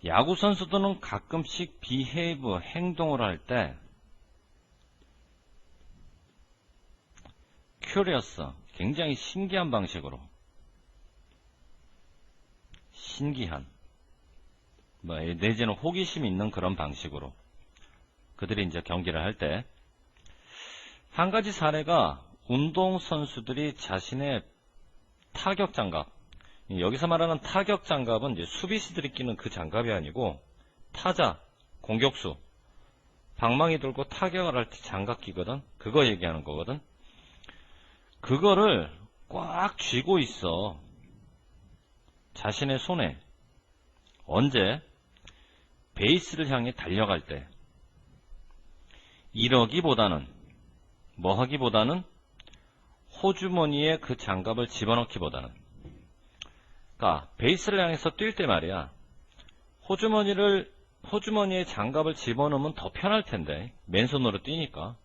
야구 선수들은 가끔씩 behave, 행동을 할 때 curious, 굉장히 신기한 방식으로, 신기한, 내지는 호기심 있는 그런 방식으로 그들이 이제 경기를 할 때, 한 가지 사례가 운동선수들이 자신의 타격 장갑, 여기서 말하는 타격 장갑은 이제 수비수들이 끼는 그 장갑이 아니고, 타자, 공격수, 방망이 들고 타격을 할 때 장갑 끼거든. 그거 얘기하는 거거든. 그거를 꽉 쥐고 있어. 자신의 손에. 언제? 베이스를 향해 달려갈 때. 이러기보다는, 뭐 하기보다는, 호주머니에 그 장갑을 집어넣기보다는, 그러니까 베이스를 향해서 뛸 때 말이야, 호주머니에 장갑을 집어넣으면 더 편할 텐데, 맨손으로 뛰니까.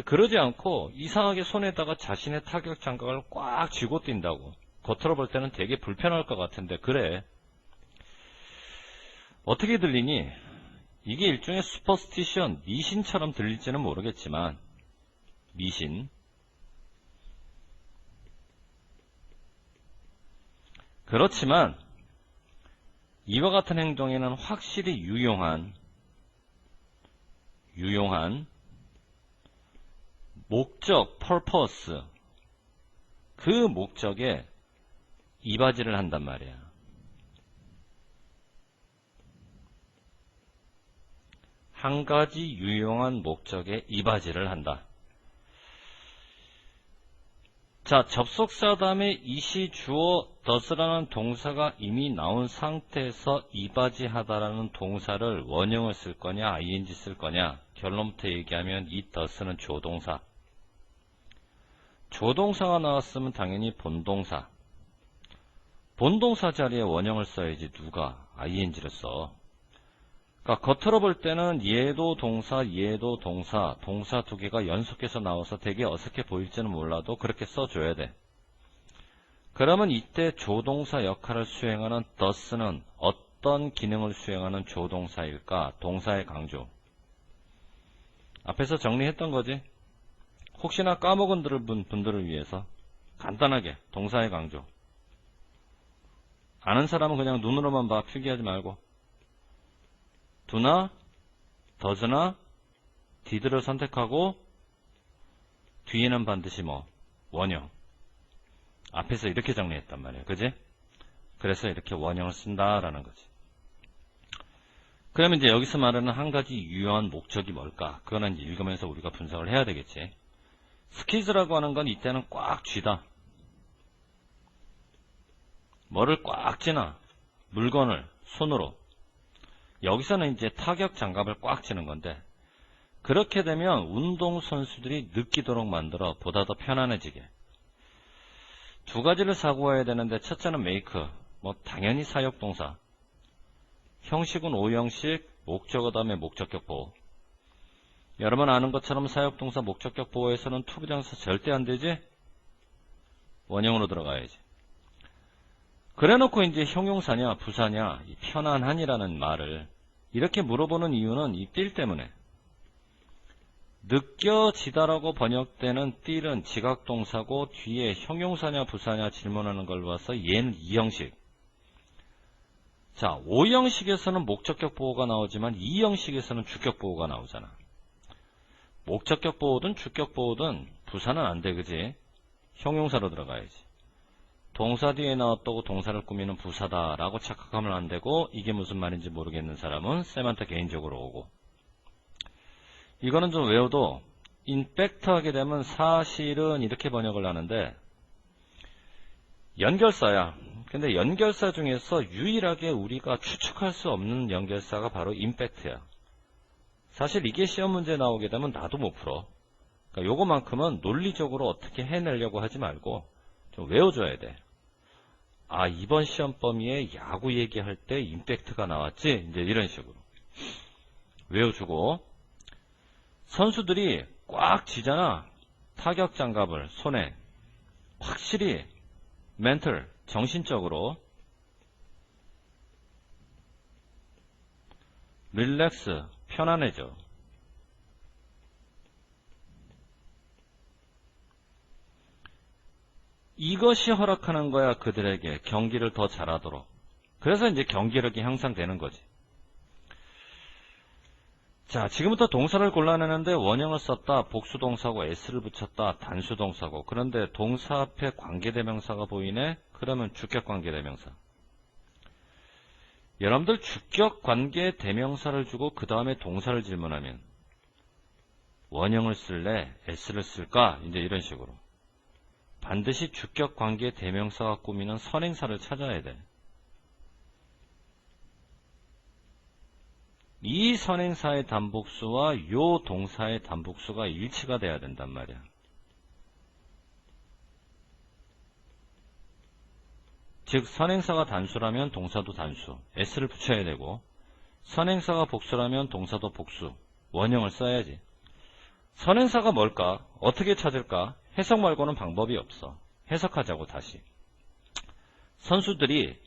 그러지 않고 이상하게 손에다가 자신의 타격 장갑을 꽉 쥐고 뛴다고. 겉으로 볼 때는 되게 불편할 것 같은데, 그래. 어떻게 들리니? 이게 일종의 슈퍼스티션, 미신처럼 들릴지는 모르겠지만, 미신. 그렇지만 이와 같은 행동에는 확실히 유용한 목적, purpose, 그 목적에 이바지를 한단 말이야. 한 가지 유용한 목적에 이바지를 한다. 자, 접속사 다음에 이시 주어 does라는 동사가 이미 나온 상태에서 이바지하다라는 동사를 원형을 쓸 거냐, ing 쓸 거냐. 결론부터 얘기하면 이 does는 조동사. 조동사가 나왔으면 당연히 본동사. 본동사 자리에 원형을 써야지 누가 ing를 써. 그러니까 겉으로 볼 때는 얘도 동사, 얘도 동사, 동사 두 개가 연속해서 나와서 되게 어색해 보일지는 몰라도 그렇게 써줘야 돼. 그러면 이때 조동사 역할을 수행하는 does는 어떤 기능을 수행하는 조동사일까? 동사의 강조. 앞에서 정리했던 거지. 혹시나 까먹은 분들을 위해서 간단하게 동사의 강조. 아는 사람은 그냥 눈으로만 봐. 필기하지 말고. do나, does나, did를 선택하고 뒤에는 반드시 원형. 앞에서 이렇게 정리했단 말이에요. 그지? 그래서 이렇게 원형을 쓴다라는 거지. 그러면 이제 여기서 말하는 한 가지 유효한 목적이 뭘까? 그거는 이제 읽으면서 우리가 분석을 해야 되겠지. 스퀴즈라고 하는 건 이때는 꽉 쥐다. 뭐를 꽉 쥐나? 물건을 손으로. 여기서는 이제 타격 장갑을 꽉 쥐는 건데, 그렇게 되면 운동선수들이 느끼도록 만들어 보다 더 편안해지게. 두 가지를 사고 와야 되는데, 첫째는 make, 당연히 사역동사. 형식은 5형식, 목적어 다음에 목적격 보호. 여러분 아는 것처럼 사역동사 목적격 보호에서는 투부정사 절대 안 되지? 원형으로 들어가야지. 그래놓고 이제 형용사냐 부사냐, 이 편안한이라는 말을 이렇게 물어보는 이유는 이 삘 때문에. 느껴지다라고 번역되는 삘은 지각동사고 뒤에 형용사냐 부사냐 질문하는 걸 봐서 얘는 2형식. 자, 5형식에서는 목적격 보호가 나오지만 2형식에서는 주격 보호가 나오잖아. 목적격 보호든 주격 보호든 부사는 안 돼, 그지? 형용사로 들어가야지. 동사 뒤에 나왔다고 동사를 꾸미는 부사다라고 착각하면 안 되고, 이게 무슨 말인지 모르겠는 사람은 쌤한테 개인적으로 오고. 이거는 좀 외워도 인팩트 하게 되면 사실은 이렇게 번역을 하는데, 연결사야. 근데 연결사 중에서 유일하게 우리가 추측할 수 없는 연결사가 바로 임팩트야. 사실 이게 시험 문제 나오게 되면 나도 못 풀어. 그러니까 요거만큼은 논리적으로 어떻게 해내려고 하지 말고 좀 외워줘야 돼. 아, 이번 시험 범위에 야구 얘기할 때 임팩트가 나왔지? 이제 이런 식으로 외워주고, 선수들이 꽉 쥐잖아. 타격 장갑을 손에. 확실히 멘탈, 정신적으로 relax, 편안해져. 이것이 허락하는 거야, 그들에게 경기를 더 잘하도록. 그래서 이제 경기력이 향상되는 거지. 자, 지금부터 동사를 골라내는데 원형을 썼다, 복수동사고 s를 붙였다, 단수동사고. 그런데 동사 앞에 관계대명사가 보이네? 그러면 주격관계대명사. 여러분들 주격관계대명사를 주고 그 다음에 동사를 질문하면 원형을 쓸래? s를 쓸까? 이제 이런 식으로. 반드시 주격관계대명사가 꾸미는 선행사를 찾아야 돼. 이 선행사의 단복수와 요 동사의 단복수가 일치가 돼야 된단 말이야. 즉 선행사가 단수라면 동사도 단수, s를 붙여야 되고, 선행사가 복수라면 동사도 복수, 원형을 써야지. 선행사가 뭘까? 어떻게 찾을까? 해석 말고는 방법이 없어. 해석하자고 다시. 선수들이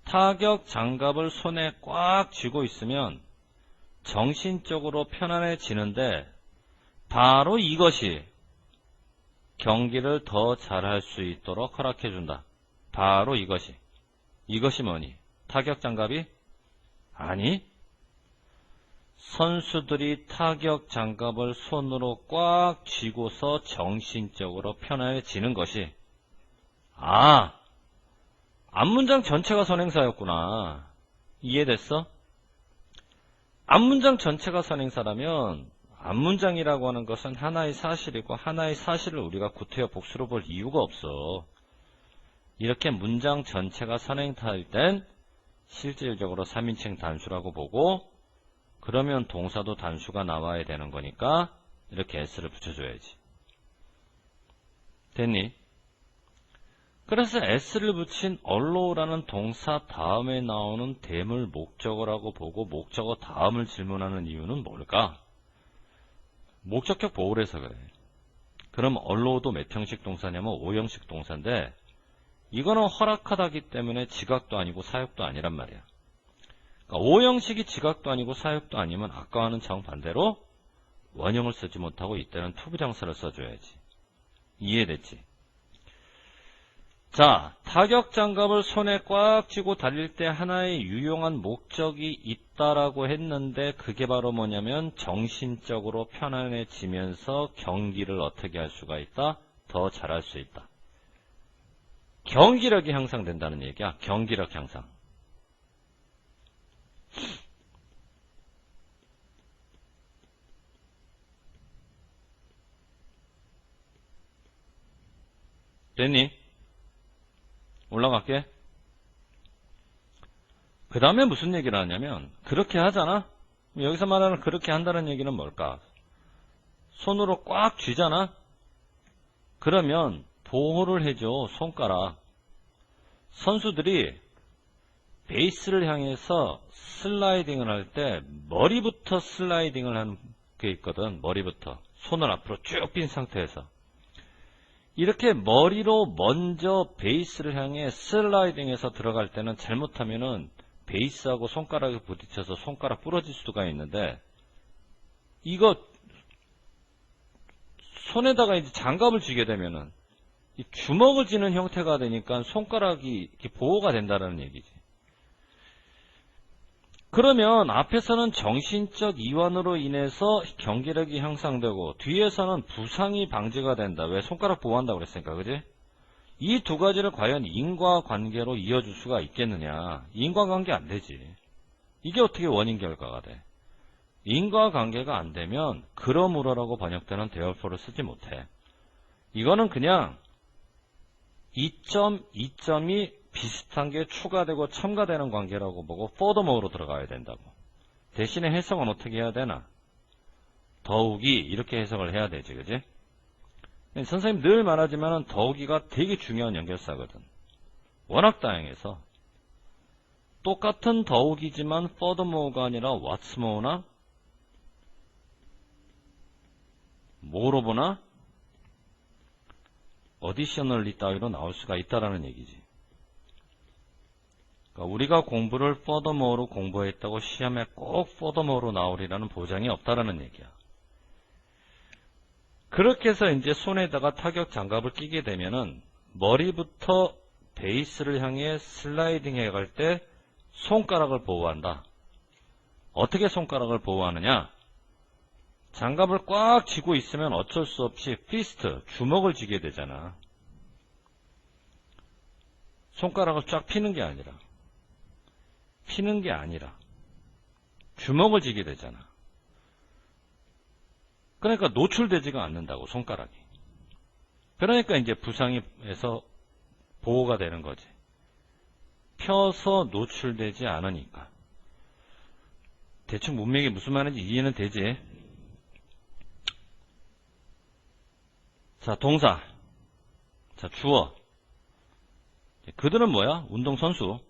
타격 장갑을 손에 꽉 쥐고 있으면 정신적으로 편안해지는데 바로 이것이 경기를 더 잘할 수 있도록 허락해준다. 바로 이것이. 이것이 뭐니? 타격 장갑이? 아니. 선수들이 타격 장갑을 손으로 꽉 쥐고서 정신적으로 편안해지는 것이. 아, 앞문장 전체가 선행사였구나. 이해됐어? 앞문장 전체가 선행사라면 앞문장이라고 하는 것은 하나의 사실이고 하나의 사실을 우리가 구태여 복수로 볼 이유가 없어. 이렇게 문장 전체가 선행사일 땐 실질적으로 3인칭 단수라고 보고, 그러면 동사도 단수가 나와야 되는 거니까 이렇게 s를 붙여줘야지. 됐니? 그래서 s를 붙인 allow라는 동사 다음에 나오는 대물 목적어라고 보고 목적어 다음을 질문하는 이유는 뭘까? 목적격 보호를 해서 그래. 그럼 allow도 몇 형식 동사냐면 5형식 동사인데, 이거는 허락하다기 때문에 지각도 아니고 사역도 아니란 말이야. 그러니까 5형식이 지각도 아니고 사역도 아니면 아까와는 정반대로 원형을 쓰지 못하고 이때는 투부정사를 써줘야지. 이해됐지? 자, 타격 장갑을 손에 꽉 쥐고 달릴 때 하나의 유용한 목적이 있다라고 했는데 그게 바로 뭐냐면 정신적으로 편안해지면서 경기를 어떻게 할 수가 있다? 더 잘할 수 있다. 경기력이 향상된다는 얘기야. 경기력 향상. 됐니? 올라갈게. 그 다음에 무슨 얘기를 하냐면 그렇게 하잖아? 여기서 말하는 그렇게 한다는 얘기는 뭘까? 손으로 꽉 쥐잖아? 그러면 보호를 해줘. 손가락. 선수들이 베이스를 향해서 슬라이딩을 할 때 머리부터 슬라이딩을 하는 게 있거든. 머리부터. 손을 앞으로 쭉 빈 상태에서. 이렇게 머리로 먼저 베이스를 향해 슬라이딩해서 들어갈 때는 잘못하면은 베이스하고 손가락이 부딪혀서 손가락 부러질 수가 있는데, 이거 손에다가 이제 장갑을 쥐게 되면은 이 주먹을 쥐는 형태가 되니까 손가락이 이렇게 보호가 된다는 얘기지. 그러면 앞에서는 정신적 이완으로 인해서 경기력이 향상되고 뒤에서는 부상이 방지가 된다. 왜? 손가락 보호한다고 그랬으니까. 그지? 이 두 가지를 과연 인과관계로 이어줄 수가 있겠느냐. 인과관계 안 되지. 이게 어떻게 원인 결과가 돼? 인과관계가 안 되면 그러므로라고 번역되는 therefore 쓰지 못해. 이거는 그냥 2점, 2점이 비슷한 게 추가되고 첨가되는 관계라고 보고 furthermore로 들어가야 된다고. 대신에 해석은 어떻게 해야 되나? 더욱이 이렇게 해석을 해야 되지. 그지? 선생님 늘 말하지만 더욱이가 되게 중요한 연결사거든. 워낙 다양해서 똑같은 더욱이지만 furthermore가 아니라 what's more나 moreover나 additionally 따위로 나올 수가 있다라는 얘기지. 그러니까 우리가 공부를 furthermore로 공부했다고 시험에 꼭 furthermore로 나오리라는 보장이 없다라는 얘기야. 그렇게 해서 이제 손에다가 타격 장갑을 끼게 되면은 머리부터 베이스를 향해 슬라이딩 해갈 때 손가락을 보호한다. 어떻게 손가락을 보호하느냐? 장갑을 꽉 쥐고 있으면 어쩔 수 없이 피스트, 주먹을 쥐게 되잖아. 손가락을 쫙 피는 게 아니라 주먹을 쥐게 되잖아. 그러니까 노출되지가 않는다고, 손가락이. 그러니까 이제 부상에서 보호가 되는 거지. 펴서 노출되지 않으니까. 대충 문맥이 무슨 말인지 이해는 되지? 자, 동사. 자, 주어. 그들은 뭐야? 운동선수.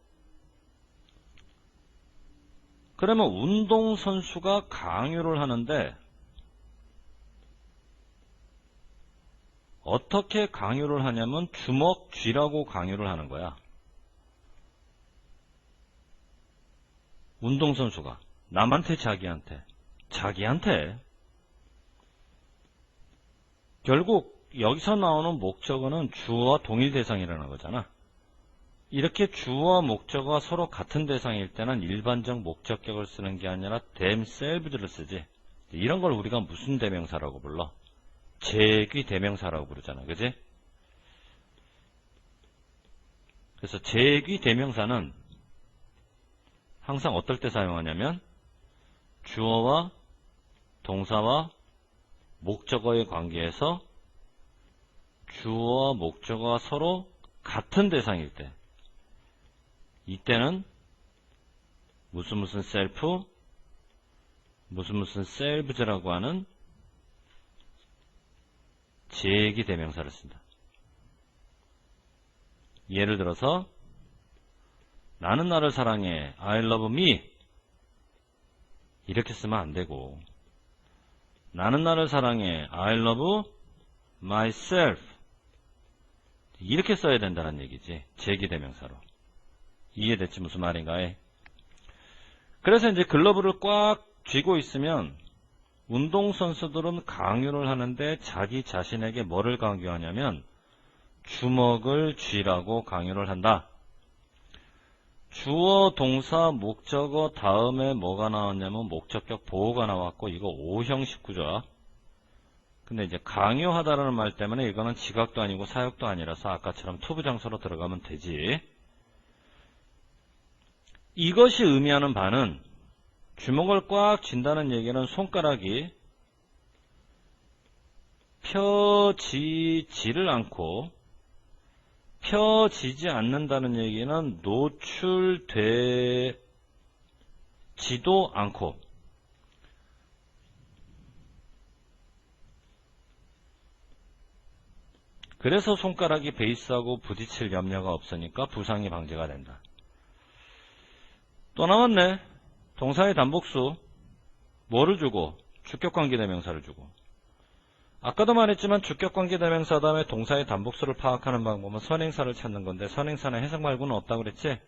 그러면 운동선수가 강요를 하는데 어떻게 강요를 하냐면 주먹 쥐라고 강요를 하는 거야. 운동선수가 남한테 자기한테 결국 여기서 나오는 목적어는 주어와 동일 대상이라는 거잖아. 이렇게 주어와 목적어가 서로 같은 대상일 때는 일반적 목적격을 쓰는 게 아니라 themselves를 쓰지. 이런 걸 우리가 무슨 대명사라고 불러? 제귀 대명사라고 부르잖아. 그지? 그래서 제귀 대명사는 항상 어떨 때 사용하냐면 주어와 동사와 목적어의 관계에서 주어와 목적어가 서로 같은 대상일 때, 이때는 무슨 셀프, 무슨 셀브즈라고 하는 제기 대명사를 쓴다. 예를 들어서 나는 나를 사랑해, I love me, 이렇게 쓰면 안 되고, 나는 나를 사랑해, I love myself, 이렇게 써야 된다는 얘기지. 제기 대명사로. 이해됐지? 무슨 말인가 해. 그래서 이제 글러브를 꽉 쥐고 있으면 운동선수들은 강요를 하는데 자기 자신에게 뭐를 강요하냐면 주먹을 쥐라고 강요를 한다. 주어, 동사, 목적어 다음에 뭐가 나왔냐면 목적격 보호가 나왔고, 이거 O형식 구조야. 근데 이제 강요하다라는 말 때문에 이거는 지각도 아니고 사역도 아니라서 아까처럼 투부장소로 들어가면 되지. 이것이 의미하는 바는 주먹을 꽉 쥔다는 얘기는 손가락이 펴지지를 않고, 펴지지 않는다는 얘기는 노출되지도 않고, 그래서 손가락이 베이스하고 부딪힐 염려가 없으니까 부상이 방지가 된다. 또 나왔네. 동사의 단복수. 뭐를 주고? 주격관계대명사를 주고. 아까도 말했지만 주격관계대명사 다음에 동사의 단복수를 파악하는 방법은 선행사를 찾는 건데 선행사는 해석 말고는 없다고 그랬지?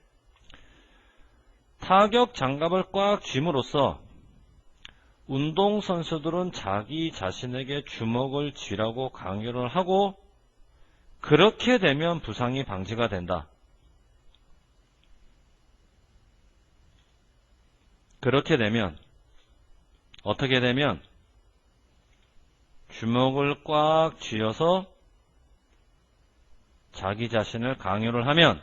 타격 장갑을 꽉 쥐므로써 운동선수들은 자기 자신에게 주먹을 쥐라고 강요를 하고, 그렇게 되면 부상이 방지가 된다. 그렇게 되면, 어떻게 되면 주먹을 꽉 쥐어서 자기 자신을 강요를 하면,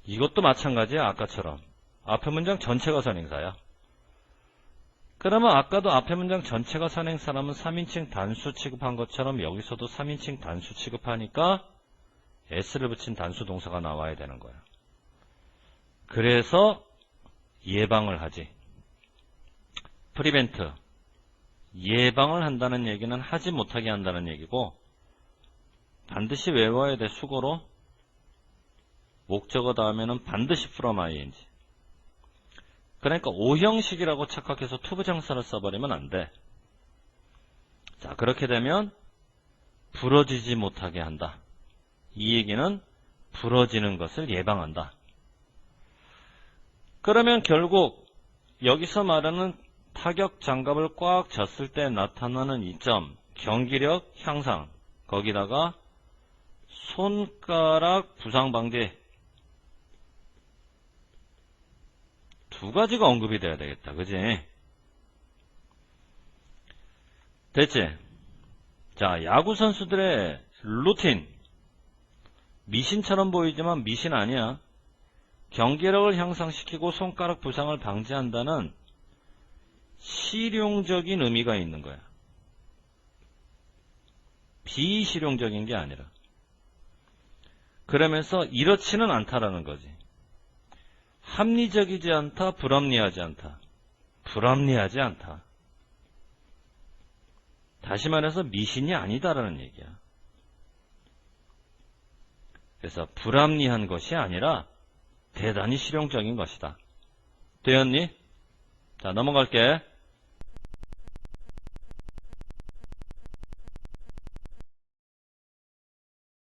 이것도 마찬가지야. 아까처럼 앞에 문장 전체가 선행사야. 그러면 아까도 앞에 문장 전체가 선행사라면 3인칭 단수 취급한 것처럼 여기서도 3인칭 단수 취급하니까 s를 붙인 단수 동사가 나와야 되는 거야. 그래서 예방을 하지. 프리벤트, 예방을 한다는 얘기는 하지 못하게 한다는 얘기고, 반드시 외워야 돼. 수고로. 목적어 다음에는 반드시 from ing. 그러니까 O형식이라고 착각해서 투부정사를 써버리면 안 돼. 자, 그렇게 되면 부러지지 못하게 한다. 이 얘기는 부러지는 것을 예방한다. 그러면 결국 여기서 말하는 타격 장갑을 꽉 졌을 때 나타나는 이점, 경기력 향상, 거기다가 손가락 부상 방지, 두 가지가 언급이 돼야 되겠다. 그지? 됐지? 자, 야구 선수들의 루틴. 미신처럼 보이지만 미신 아니야. 경기력을 향상시키고 손가락 부상을 방지한다는 실용적인 의미가 있는 거야. 비실용적인 게 아니라. 그러면서 이렇지는 않다라는 거지. 합리적이지 않다, 불합리하지 않다. 불합리하지 않다. 다시 말해서 미신이 아니다라는 얘기야. 그래서 불합리한 것이 아니라 대단히 실용적인 것이다. 되었니? 자, 넘어갈게.